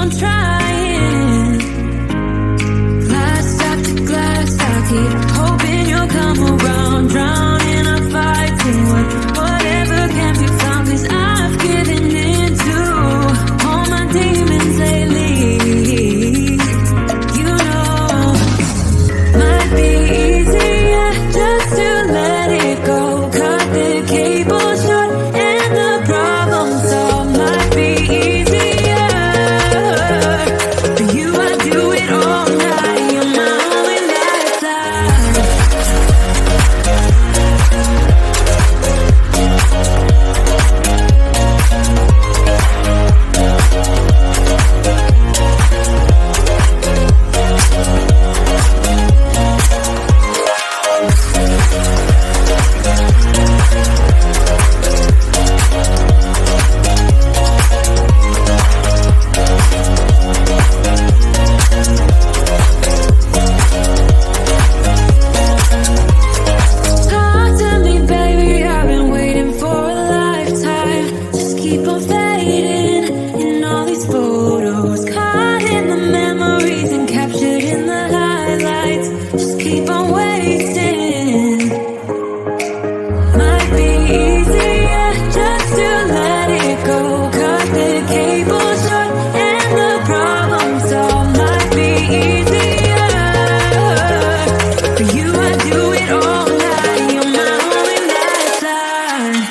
on trying. Glass after glass, I keep hoping you'll come around. Drown in a fight for whatever can be found. 'Cause I've given in to all my demons lately. You know, might be easier just to let it go. Cut the cable short and the problem solved. Might be easier for you. I do it all night. You're my only lifeline. Talk to me, baby, I've been waiting for a lifetime. Just keep on fading in all these photos. Caught in the memories and captured in the highlights. Just keep on wasting. Might be easier just to let it go. Cut the cable short and the problem solved. Might be easier for you. I do it all night. You're my only lifeline.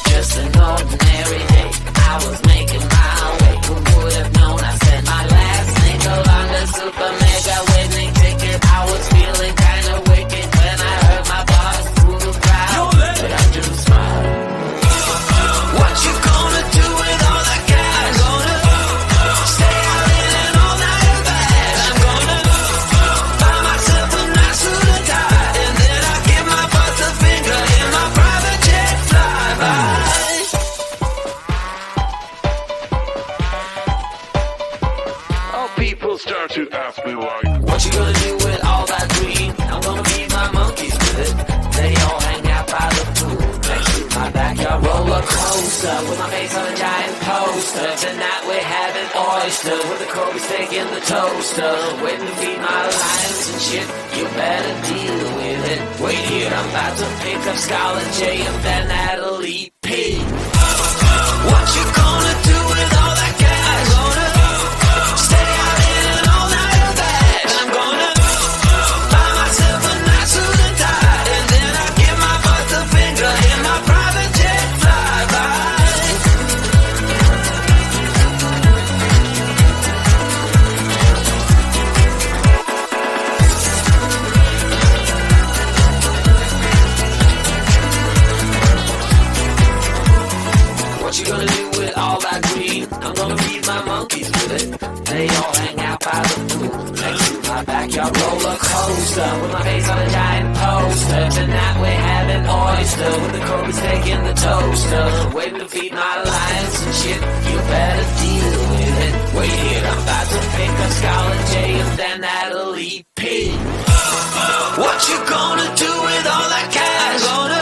Just an ordinary day, I was making my way. Who would have known I sent my last nickel on the super mega winning ticket? I was feeling kinda wicked when I heard my boss through the crowd, but I just smiled. What you gonna do with all that cash? Gonna stay out in an all-nighter bag. I'm gonna buy myself a nice suit and tie, and then I give my boss a finger in my private jet flyby. How people start to ask me like, What you gonna do with all that green? I'm gonna feed my monkeys with it. They all hang out by the pool next to my backyard roller coaster with my face on a giant poster. Tonight we're having oyster with the Kobe steak in the toaster. Waiting to feed my lions and shit. You better deal with it. Wait here, I'm about to pick up Scarlett J and then Natalie P. What you gonna do with all that cash? Gonna stay out in an all-nighter bag. I'm gonna buy myself a nice suit and tie, and then I give my boss a finger in my private jet flyby. What you gonna do with all that green? I'm gonna feed my monkeys with it. They all hang out by the pool next to my backyard roller coaster with my face on a giant poster. Tonight we're having oyster with the Kobe steak in the toaster. Waiting to feed my lions and shit. You better deal with it. Wait here, I'm about to pick up Scarlett J and then Natalie P. What you gonna do with all that cash? Gonna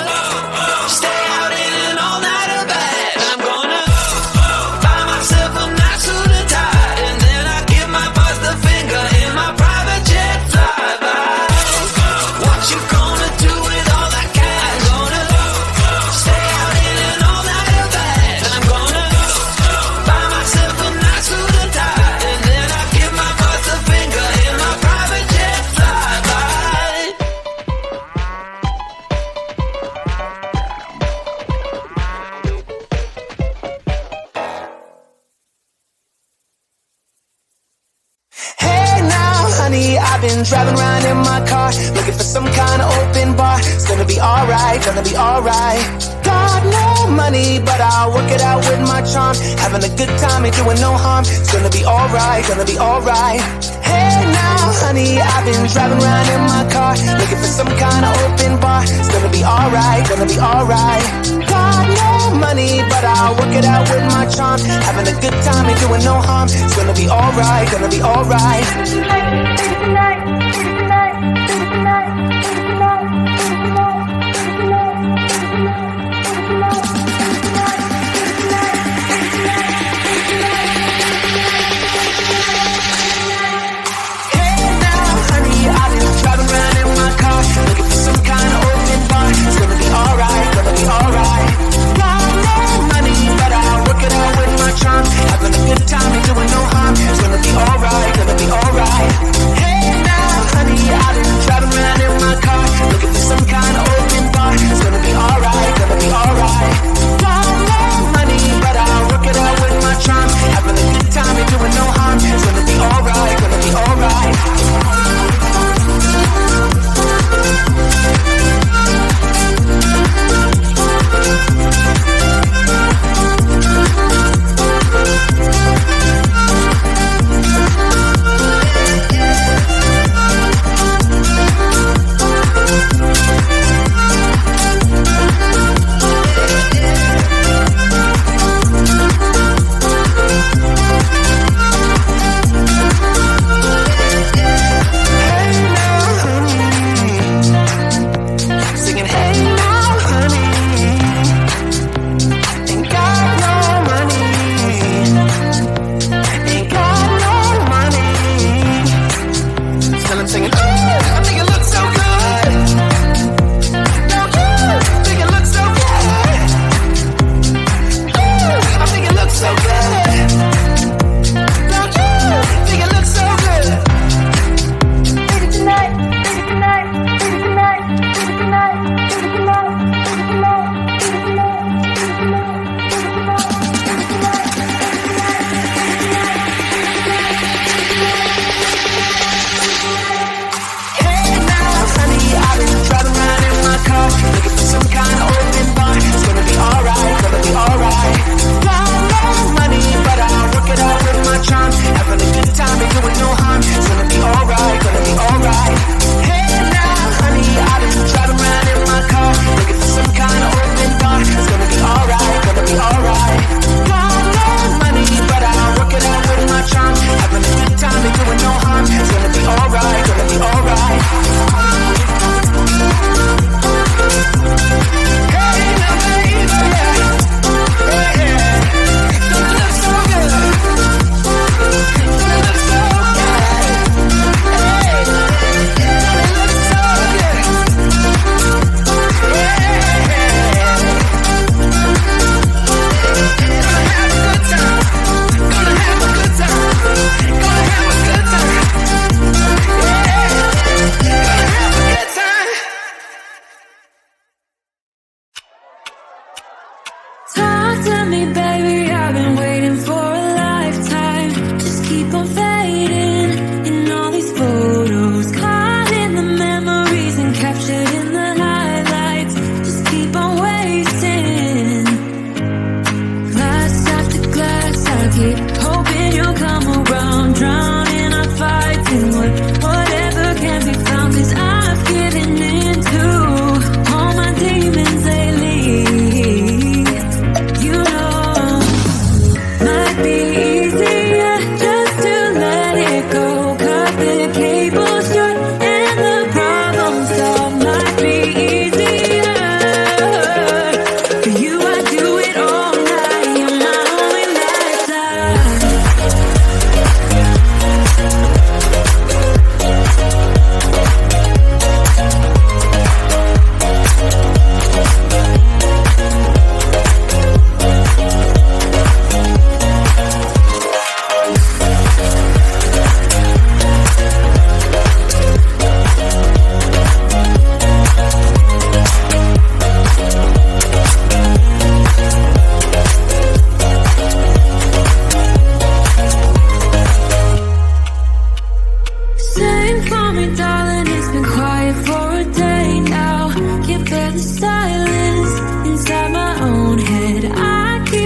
stay out in an all-nighter bag. I'm gonna buy myself a nice suit and tie, and then I give my boss the finger in my private jet flyby. What you gonna do with all that cash? Gonna stay out in an all-nighter bag. I'm gonna I've been driving around in my car, looking for some kind of open bar. It's gonna be alright, gonna be alright. Got no money, but I'll work it out with my charm. Having a good time, ain't doing no harm. It's gonna be alright, gonna be alright. Hey now, honey, I've been driving around in my car, looking for some kind of open bar. It's gonna be alright, gonna be alright. Got no money, but I'll work it out with my charm. Having a good time, ain't doing no harm. It's gonna be alright, gonna be alright. Looking for some kind of open bar. It's gonna be alright, gonna be alright. Got no money, but I'll work it out with my charm. Having a good time, ain't doing no harm. It's gonna be alright, gonna be alright. Hey now, honey, I've been driving around in my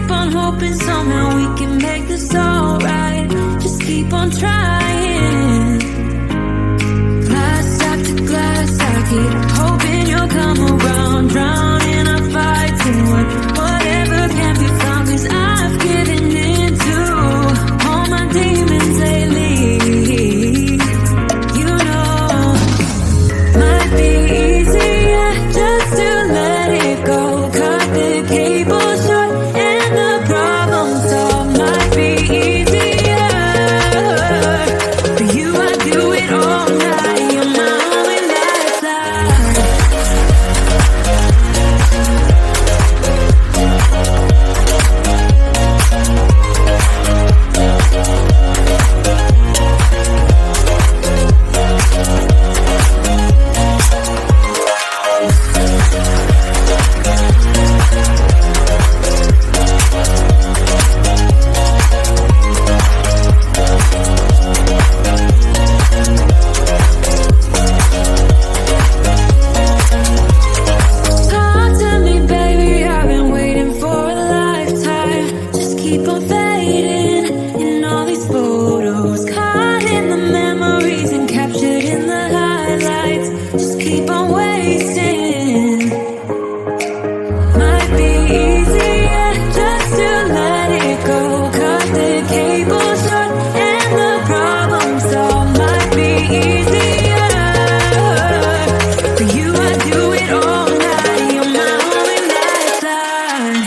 keep on hoping somehow we can make this alright. Just keep on trying. Glass after glass, I keep hoping you'll come around. Drown in our fights and whatever can be found. 'Cause I've given in to all my demons lately. You know, might be easier just to let it go. Cut the cable short and the problem solved. Might be easier for you. I do it all night. You're my only lifeline. Talk to me, baby, I've been waiting for a lifetime. Just keep on fading in all these photos, caught in the memories and captured in the highlights. Just keep on wasting. Might be easier just to let it go. Cut the cable short and the problem solved. Might be easier for you. I do it all night. You're my only lifeline.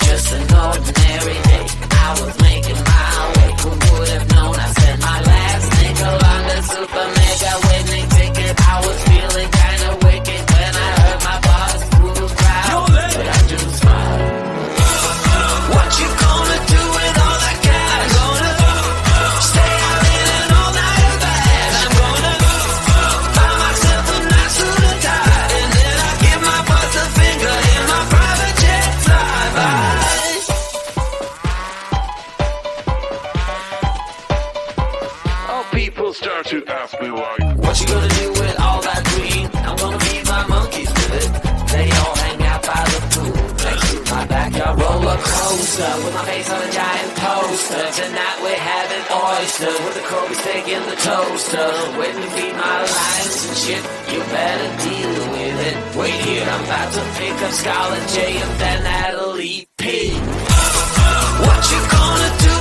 Just an ordinary day, I was making my way. Who would have known I spent my last nickel on the super mega winning ticket? I was feeling kinda wicked when I heard my boss move proud, but I just smiled. What you gonna do with all that cash? Gonna stay out in an all-nighter bash. I'm gonna buy myself a nice suit and tie, and then I give my boss a finger in my private jet flyby. Oh, people start to ask me why. What you gonna do with all that green? I'm gonna feed my monkeys with it. They all hang out by the pool next to my backyard roller coaster with my face on a giant poster. Tonight we're having oysters with the Kobe steak in the toaster. Waiting to feed my lions and shit. You better deal with it. Wait here, I'm about to pick up Scarlett J and then Natalie P. What you gonna do